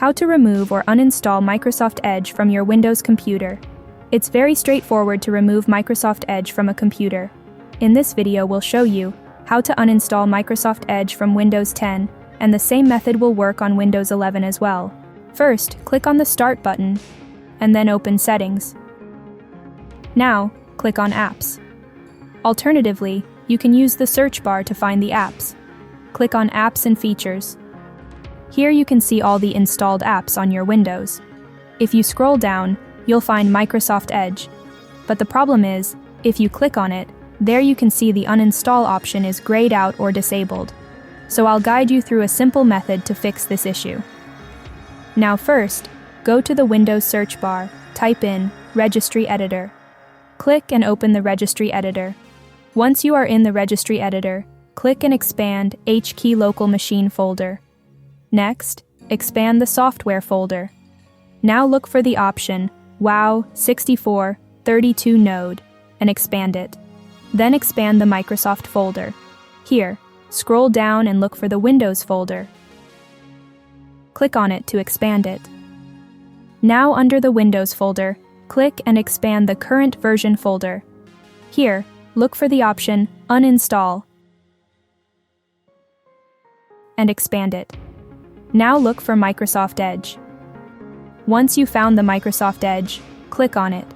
How to remove or uninstall Microsoft Edge from your Windows computer. It's very straightforward to remove Microsoft Edge from a computer. In this video, we'll show you how to uninstall Microsoft Edge from Windows 10, and the same method will work on Windows 11 as well. First, click on the Start button, and then open Settings. Now, click on Apps. Alternatively, you can use the search bar to find the apps. Click on Apps and Features. Here you can see all the installed apps on your Windows. If you scroll down, you'll find Microsoft Edge. But the problem is, if you click on it, there you can see the uninstall option is grayed out or disabled. So I'll guide you through a simple method to fix this issue. Now first, go to the Windows search bar, type in Registry Editor. Click and open the Registry Editor. Once you are in the Registry Editor, click and expand HKey Local Machine folder. Next, expand the Software folder. Now look for the option WoW 6432 Node and expand it. Then expand the Microsoft folder. Here, scroll down and look for the Windows folder. Click on it to expand it. Now under the Windows folder, click and expand the Current Version folder. Here, look for the option Uninstall and expand it. Now look for Microsoft Edge. Once you found the Microsoft Edge, click on it.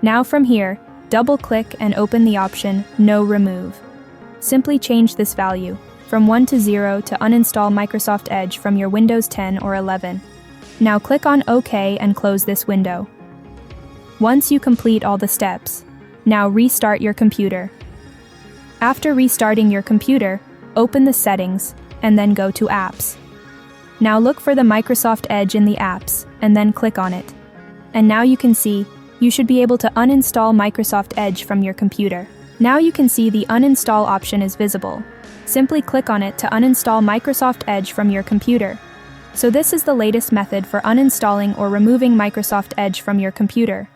Now from here, double-click and open the option No Remove. Simply change this value from 1 to 0 to uninstall Microsoft Edge from your Windows 10 or 11. Now click on OK and close this window. Once you complete all the steps, now restart your computer. After restarting your computer, open the Settings and then go to Apps. Now look for the Microsoft Edge in the apps, and then click on it. And now you can see, you should be able to uninstall Microsoft Edge from your computer. Now you can see the Uninstall option is visible. Simply click on it to uninstall Microsoft Edge from your computer. So this is the latest method for uninstalling or removing Microsoft Edge from your computer.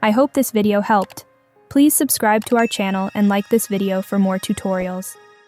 I hope this video helped. Please subscribe to our channel and like this video for more tutorials.